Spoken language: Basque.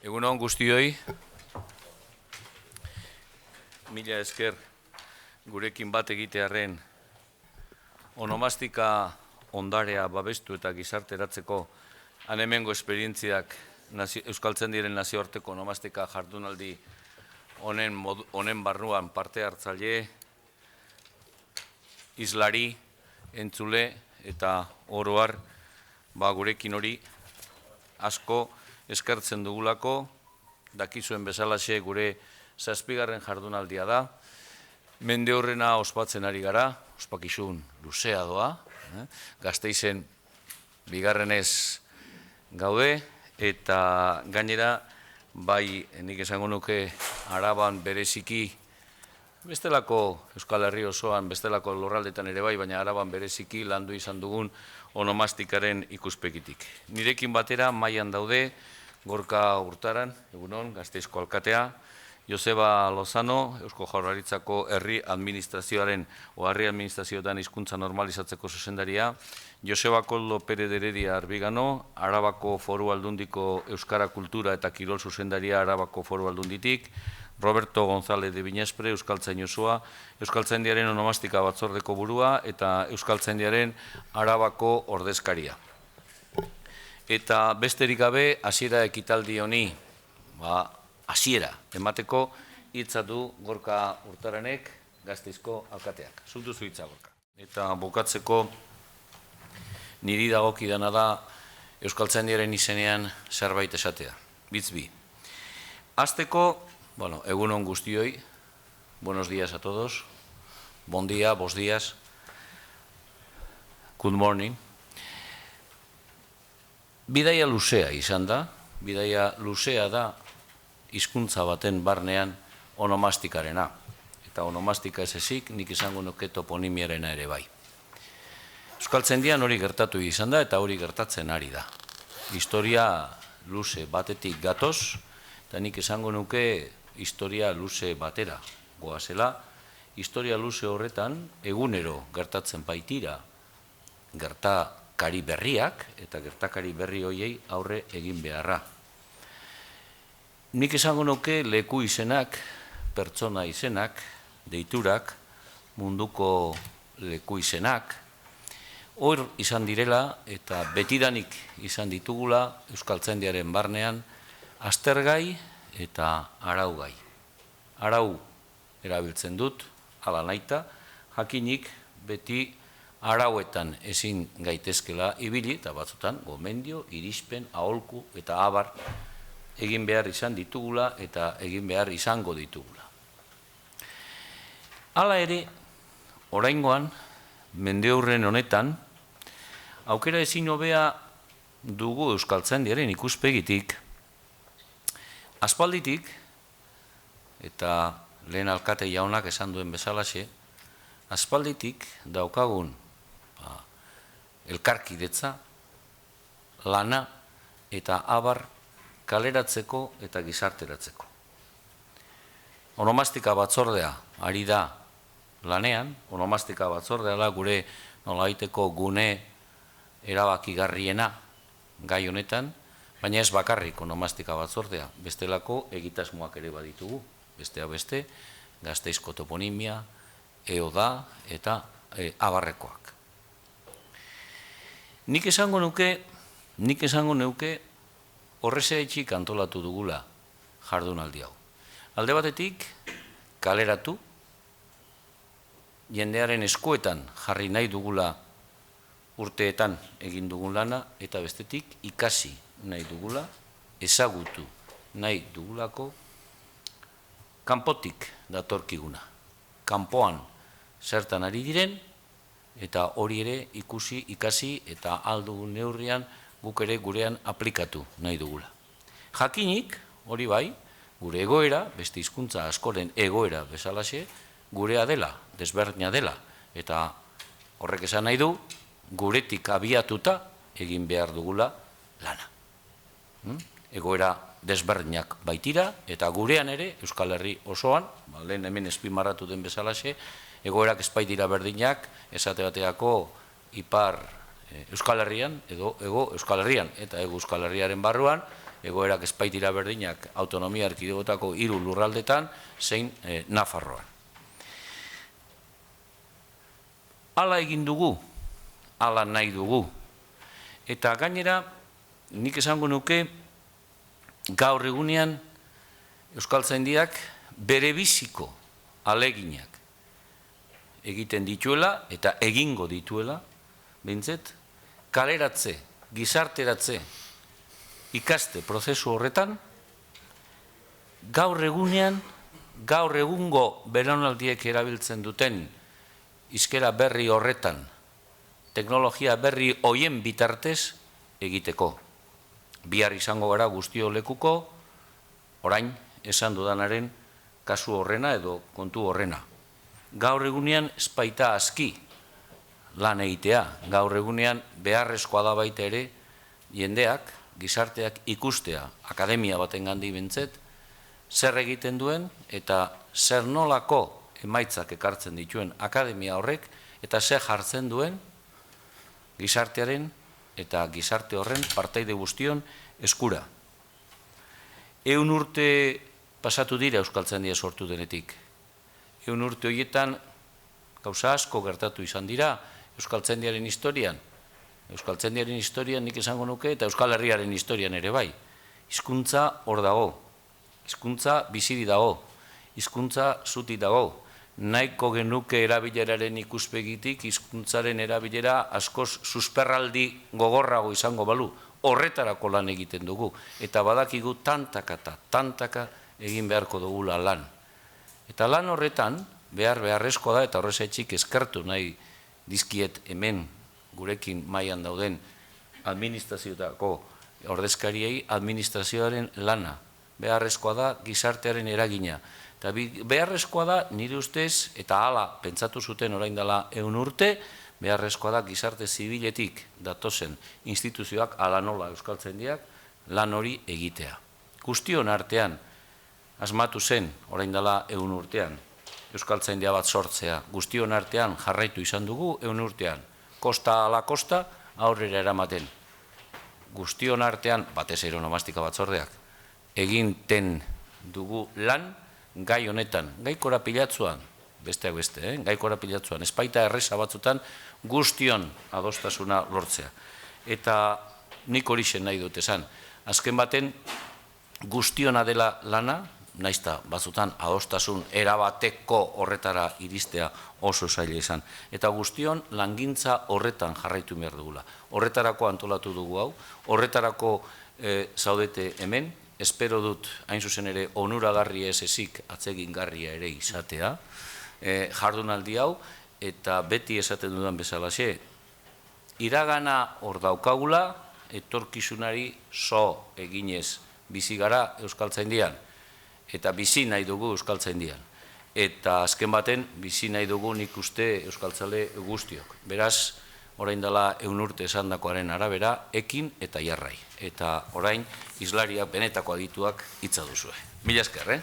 Egunon guztioi, mila esker gurekin bat egitearren onomastika ondarea babestu eta gizarteratzeko hemengo esperientziak Euskaltzaindiaren nazioarteko onomastika jardunaldi honen barruan parte hartzaile, islari, entzule eta oro har gurekin hori asko eskertzen dugulako, dakizuen bezalaxe gure 7. jardunaldia da. Mende horrena ospatzen ari gara, ospakizun luzea doa, Gasteizen 2. gaude, eta gainera, bai nik esango nuke Araban bereziki, bestelako Euskal Herri osoan, bestelako lurraldetan ere bai, baina Araban bereziki landu izan dugun onomastikaren ikuspegitik. Nirekin batera mailan daude Gorka Urtaran, egunon, Gasteizko alkatea, Joseba Lozano, Eusko Jaurlaritzako herri administrazioaren o herri administrazioetan hizkuntza normalizatzeko zuzendaria, Joseba Koldo Pérez de Heredia Arbigano, Arabako Foru Aldundiko Euskara Kultura eta Kirol zuzendaria Arabako Foru Aldunditik, Roberto González de Viñespre, Euskaltzain osoa, Euskaltzaindiaren onomastika batzordeko burua eta Euskaltzaindiaren Arabako ordezkaria. Eta besterik gabe, hasiera ekitaldi honi, hasiera emateko hitza du Gorka Urtaranek, Gasteizko alkateak. Zultuzu hitza, Gorka. Eta bukatzeko niri dagokidana da Euskaltzaindiaren izenean zerbait esatea. Bitz bi. Hasteko, egunon guztioi, buenos días a todos, bon día, bos días, good morning. Bidaia luzea izan da, bidaia luzea da hizkuntza baten barnean onomastikarena. Eta onomastika ez ezik, nik izango nuke toponimiarena ere bai. Euskaltzaindian hori gertatu izan da eta hori gertatzen ari da. Historia luze batetik gatoz, eta nik izango nuke historia luze batera goazela. Historia luze horretan egunero gertatzen baitira gertakari berriak eta gertakari berri horiei aurre egin beharra. Nik esango nuke leku izenak, pertsona izenak, deiturak, munduko leku izenak, hor izan direla eta betidanik izan ditugula Euskaltzaindiaren barnean aztergai eta araugai. Arau erabiltzen dut, hala naita, jakinik beti arauetan ezin gaitezkela ibili eta batzutan gomendio, irizpen, aholku eta abar egin behar izan ditugula eta egin behar izango ditugula. Hala ere, oraingoan, mendeurren honetan, aukera ezin hobea dugu Euskaltzaindiaren ikuspegitik, aspalditik, eta lehen alkate jaunak esan duen bezalaxe, aspalditik daukagun elkarkidetza, lana eta abar kaleratzeko eta gizarteratzeko. Onomastika batzordea ari da lanean, onomastika batzordea da gure nolabaiteko gune erabakigarriena gai honetan, baina ez bakarrik onomastika batzordea, bestelako egitasmoak ere baditugu, bestea beste, Gasteizko toponimia, EODA eta abarrekoak. Nik esango nuke horrezeaitxik antolatu dugula jardunaldi hau. Alde batetik, kaleratu, jendearen eskuetan jarri nahi dugula urteetan egin dugun lana, eta bestetik ikasi nahi dugula, ezagutu nahi dugulako, kanpotik datorkiguna. Kanpoan zertan ari diren, eta hori ere ikusi, ikasi eta aldugun neurrian guk ere gurean aplikatu nahi dugula. Jakinik, hori bai, gure egoera, beste hizkuntza askoren egoera bezalaxe, gurea dela, desberdina dela, eta horrek esan nahi du, guretik abiatuta egin behar dugula lana. Egoera desberdinak baitira, eta gurean ere, Euskal Herri osoan, lehen hemen espimarratu den bezalaxe, egoerak espaitira berdinak, esate bateako ipar Euskal Herrian, edo ego Euskal Herrian, eta ego Euskal Herriaren barruan, egoerak espaitira berdinak autonomia erkidegotako 3 lurraldetan, zein Nafarroan. Hala egin dugu, hala nahi dugu. Eta gainera, nik esango nuke, gaur egunean Euskaltzaindiak bere biziko aleginak egiten dituela eta egingo dituela, behintzet, kaleratze, gizarteratze, ikaste prozesu horretan, gaur egunean, gaur egungo belaunaldiek erabiltzen duten hizkera berri horretan, teknologia berri hoien bitartez egiteko. Bihar izango gara guztio lekuko, orain esan dudanaren kasu horrena edo kontu horrena. Gaur egunean espaita aski lan egitea, gaur egunean beharrezkoa da baita ere jendeak, gizarteak ikustea, akademia baten gandi bentzet, zer egiten duen eta zer nolako emaitzak ekartzen dituen akademia horrek eta zer jartzen duen gizartearen eta gizarte horren partaide guztion eskura. 100 urte pasatu dira Euskaltzaindia sortu denetik. 100 urte horietan gauza asko gertatu izan dira Euskaltzaindiaren historian. Euskaltzaindiaren historian nik esango nuke eta Euskal Herriaren historian ere bai. Hizkuntza hor dago, hizkuntza biziri dago, hizkuntza zuti dago. Nahiko genuke erabileraren ikuspegitik hizkuntzaren erabilera askoz susperraldi gogorrago izango balu. Horretarako lan egiten dugu. Eta badakigu tantaka egin beharko dugula lan. Eta lan horretan, beharrezkoa da, eta horrezatxik eskertu nahi dizkiet hemen gurekin mailan dauden administrazioetako ordezkariei administrazioaren lana. Beharrezkoa da gizartearen eragina. Eta beharrezkoa da nire ustez, eta hala pentsatu zuten orain dela 100 urte, beharrezkoa da gizarte zibiletik datozen instituzioak ala nola Euskaltzaindiak lan hori egitea. Guztion artean asmatu zen orain dela 100 urtean Euskaltzaindia bat sortzea. Guztion artean jarraitu izan dugu 100 urtean. Kosta ala kosta aurrera eramaten. Guztion artean, batez ere onomastika batzordeak, eginten dugu lan gai honetan, gai korapilatzuan, besteak beste, gai korapilatzuan, espaita erreza batzutan guztion adostasuna lortzea. Eta nik horixe nahi dut esan. Azken baten guztiona dela lana, naizta batzutan adostasun erabateko horretara iristea oso zaila izan. Eta guztion langintza horretan jarraitu behar dugula. Horretarako antolatu dugu hau, horretarako zaudete hemen, espero dut hain zuzen ere onuragarria ez ezik atsegingarria ere izatea, jardunaldi hau, eta beti esaten dudan bezalaxe, iragana hor daukagula, etorkizunari so eginez bizi gara Euskaltzaindian, eta bizi nahi dugu Euskaltzaindian. Eta azken baten, bizi nahi dugu nik uste euskaltzale guztiok. Beraz, orain dela 100 urte esandakoaren arabera, ekin eta jarrai. Eta orain, islariak benetako adituak hitza duzue. Mila esker,